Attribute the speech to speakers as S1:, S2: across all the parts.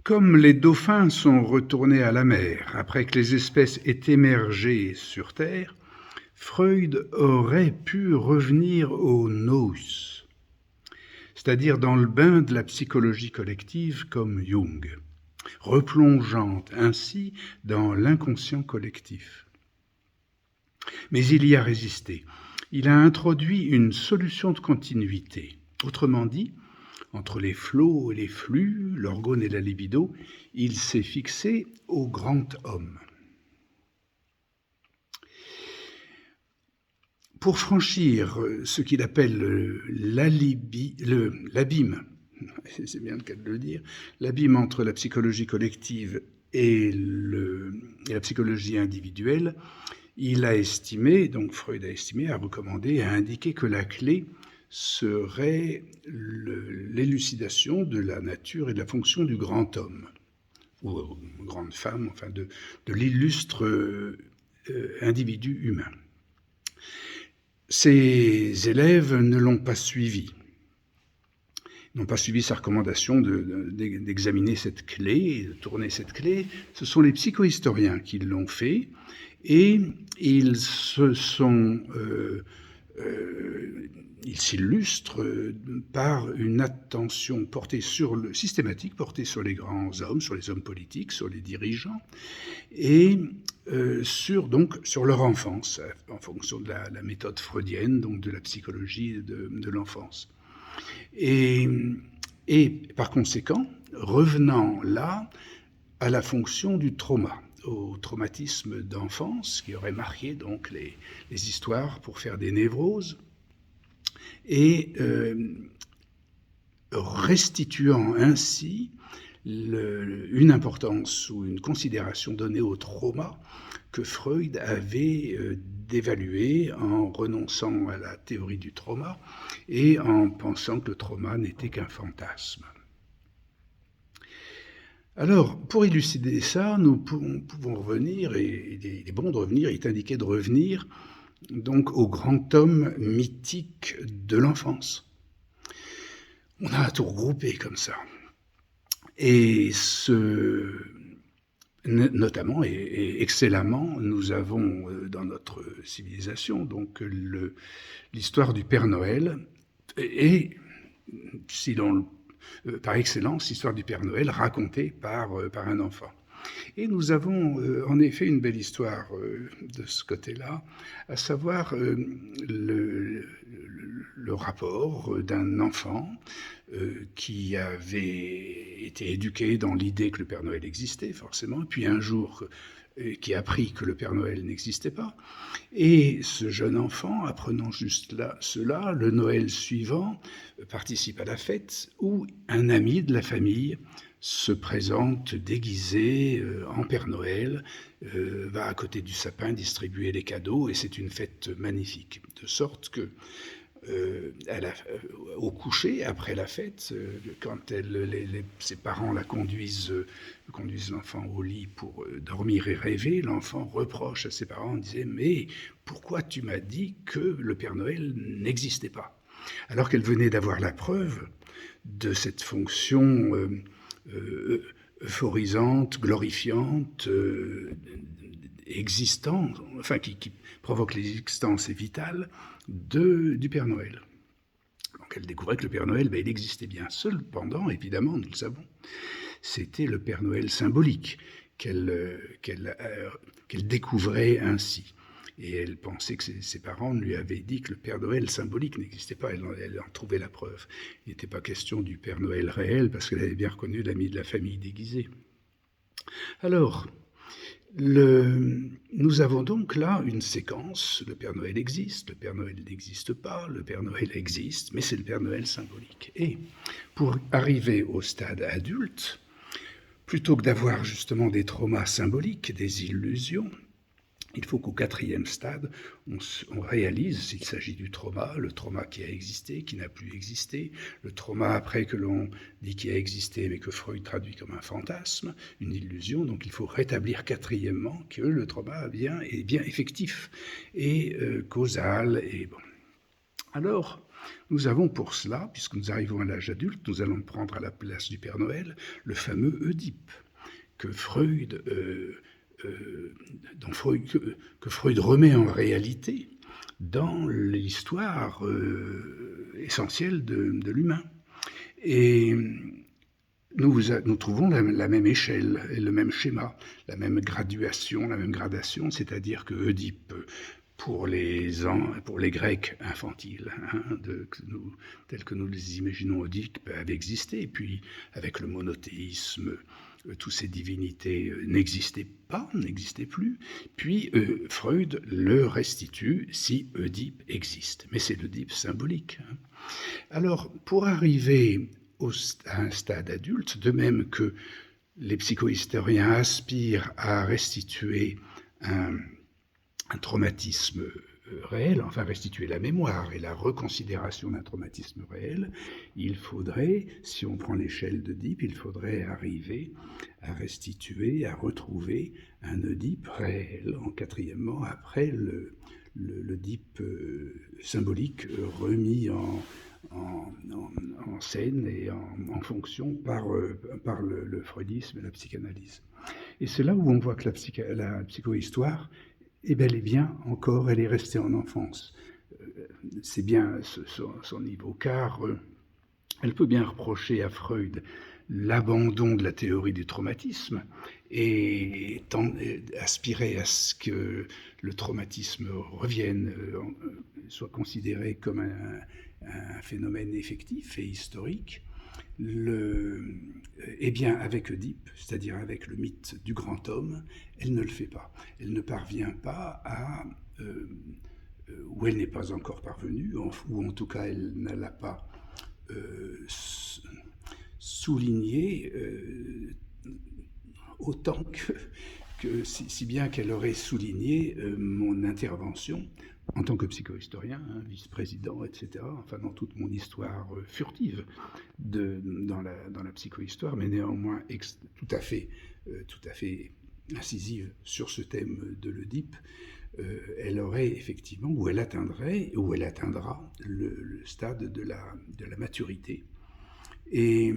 S1: Comme les dauphins sont retournés à la mer après que les espèces aient émergé sur Terre, Freud aurait pu revenir au nous, c'est-à-dire dans le bain de la psychologie collective comme Jung, replongeant ainsi dans l'inconscient collectif. Mais il y a résisté. Il a introduit une solution de continuité. Autrement dit, entre les flots et les flux, l'orgone et la libido, il s'est fixé au grand homme. Pour franchir ce qu'il appelle l'abîme, c'est bien le cas de le dire, l'abîme entre la psychologie collective et la psychologie individuelle, il a estimé, donc Freud a estimé, a recommandé, a indiqué que la clé serait l'élucidation de la nature et de la fonction du grand homme, ou grande femme, enfin de l'illustre individu humain. Ses élèves ne l'ont pas suivi. Ils n'ont pas suivi sa recommandation d'examiner cette clé, de tourner cette clé. Ce sont les psychohistoriens qui l'ont fait, et ils s'illustrent par une attention systématique portée sur les grands hommes, sur les hommes politiques, sur les dirigeants, et sur leur enfance, en fonction de la méthode freudienne, donc de la psychologie de l'enfance. Et par conséquent, revenant là à la fonction du trauma, au traumatisme d'enfance qui aurait marqué donc les histoires pour faire des névroses, et restituant ainsi une importance ou une considération donnée au trauma que Freud avait dévalué en renonçant à la théorie du trauma et en pensant que le trauma n'était qu'un fantasme. Alors, pour élucider ça, nous pouvons revenir, et il est bon de revenir, il est indiqué de revenir donc au grand homme mythique de l'enfance. On a tout regroupé comme ça. Et notamment et excellemment, nous avons dans notre civilisation donc l'histoire du Père Noël et par excellence, l'histoire du Père Noël racontée par un enfant. Et nous avons en effet une belle histoire de ce côté-là, à savoir le rapport d'un enfant qui avait été éduqué dans l'idée que le Père Noël existait, forcément, puis un jour qui a appris que le Père Noël n'existait pas. Et ce jeune enfant, apprenant juste cela, le Noël suivant, participe à la fête où un ami de la famille se présente déguisé en Père Noël, va à côté du sapin distribuer les cadeaux, et c'est une fête magnifique. De sorte que au coucher, après la fête, quand ses parents conduisent l'enfant au lit pour dormir et rêver, l'enfant reproche à ses parents en disant « Mais pourquoi tu m'as dit que le Père Noël n'existait pas ?» Alors qu'elle venait d'avoir la preuve de cette fonction euphorisante, glorifiante, existante, enfin qui provoque l'existence et vitale du Père Noël. Donc elle découvrait que le Père Noël, il existait bien. Cependant, évidemment, nous le savons, c'était le Père Noël symbolique qu'elle découvrait ainsi. Et elle pensait que ses parents lui avaient dit que le Père Noël symbolique n'existait pas. Elle en trouvait la preuve. Il n'était pas question du Père Noël réel, parce qu'elle avait bien reconnu l'ami de la famille déguisé. Alors, nous avons donc là une séquence. Le Père Noël existe, le Père Noël n'existe pas, le Père Noël existe, mais c'est le Père Noël symbolique. Et pour arriver au stade adulte, plutôt que d'avoir justement des traumas symboliques, des illusions, il faut qu'au 4e stade, on réalise s'il s'agit du trauma, le trauma qui a existé, qui n'a plus existé, le trauma après que l'on dit qu'il a existé mais que Freud traduit comme un fantasme, une illusion. Donc il faut rétablir 4e que le trauma est bien effectif et causal. Et bon. Alors, Nous avons pour cela, puisque nous arrivons à l'âge adulte, nous allons prendre à la place du Père Noël le fameux Oedipe, que Freud remet en réalité dans l'histoire essentielle de l'humain. Et nous trouvons la même échelle et le même schéma, la même graduation, la même gradation, c'est-à-dire que Oedipe, pour les Grecs infantiles, tels que nous les imaginons, Oedipe avait existé, et puis avec le monothéisme, toutes ces divinités n'existaient plus, puis Freud le restitue si Oedipe existe, mais c'est l'Oedipe symbolique. Alors, pour arriver à un stade adulte, de même que les psychohistoriens aspirent à restituer un traumatisme réel, enfin restituer la mémoire et la reconsidération d'un traumatisme réel, il faudrait, si on prend l'échelle d'Oedipe, il faudrait arriver à restituer, à retrouver un Oedipe réel, en quatrièmement, après l'Oedipe symbolique remis en scène et en fonction par le freudisme et la psychanalyse. Et c'est là où on voit que la psychohistoire est bel et bien encore, elle est restée en enfance. C'est bien son niveau, car elle peut bien reprocher à Freud l'abandon de la théorie du traumatisme et aspirer à ce que le traumatisme revienne, soit considéré comme un phénomène effectif et historique. Eh bien, avec Oedipe, c'est-à-dire avec le mythe du grand homme, elle ne le fait pas. Elle ne parvient pas à, ou elle n'est pas encore parvenue, ou en tout cas elle ne l'a pas souligné autant si bien qu'elle aurait souligné mon intervention en tant que psychohistorien, vice-président, etc., enfin dans toute mon histoire furtive dans la psychohistoire, mais néanmoins tout à fait incisive sur ce thème de l'Oedipe, elle aurait effectivement, ou elle atteindra le stade de la maturité. Et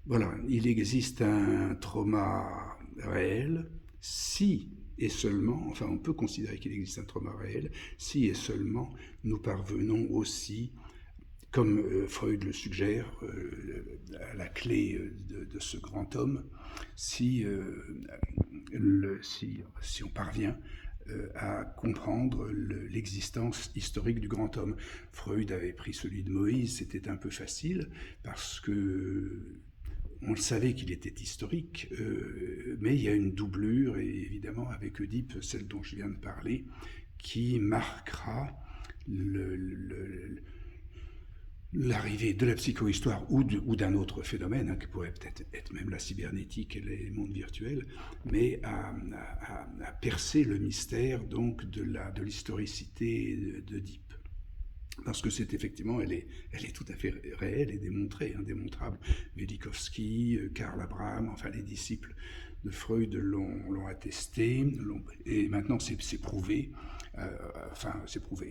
S1: voilà, il existe un trauma réel si et seulement, enfin on peut considérer qu'il existe un trauma réel, si et seulement nous parvenons aussi, comme Freud le suggère, à la clé de ce grand homme, si on parvient à comprendre l'existence historique du grand homme. Freud avait pris celui de Moïse, c'était un peu facile, parce que on le savait qu'il était historique, mais il y a une doublure, et évidemment avec Oedipe, celle dont je viens de parler, qui marquera l'arrivée de la psychohistoire ou d'un autre phénomène, qui pourrait peut-être être même la cybernétique et les mondes virtuels, mais à percer le mystère donc de l'historicité d'Oedipe. Parce que c'est effectivement, elle est tout à fait réelle et démontrée, démontrable. Velikovsky, Karl Abraham, enfin les disciples de Freud l'ont attesté, et maintenant c'est prouvé,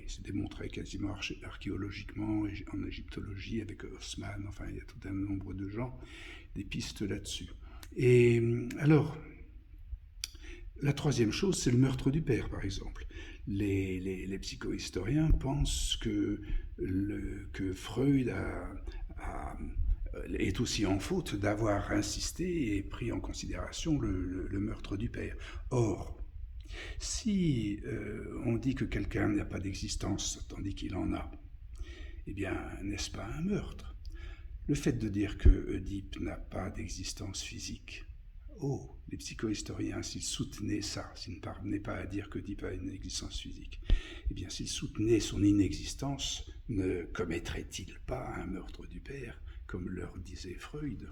S1: c'est démontré quasiment archéologiquement, en égyptologie avec Haussmann, enfin il y a tout un nombre de gens, des pistes là-dessus. Et alors, la troisième chose, c'est le meurtre du père, par exemple. Les psychohistoriens pensent que Freud est aussi en faute d'avoir insisté et pris en considération le meurtre du père. Or, si on dit que quelqu'un n'a pas d'existence tandis qu'il en a, eh bien, n'est-ce pas un meurtre? Le fait de dire que Oedipe n'a pas d'existence physique, les psychohistoriens, s'ils soutenaient ça, s'ils ne parvenaient pas à dire qu'Oedipe a une existence physique, eh bien, s'ils soutenaient son inexistence, ne commettrait-il pas un meurtre du père, comme leur disait Freud?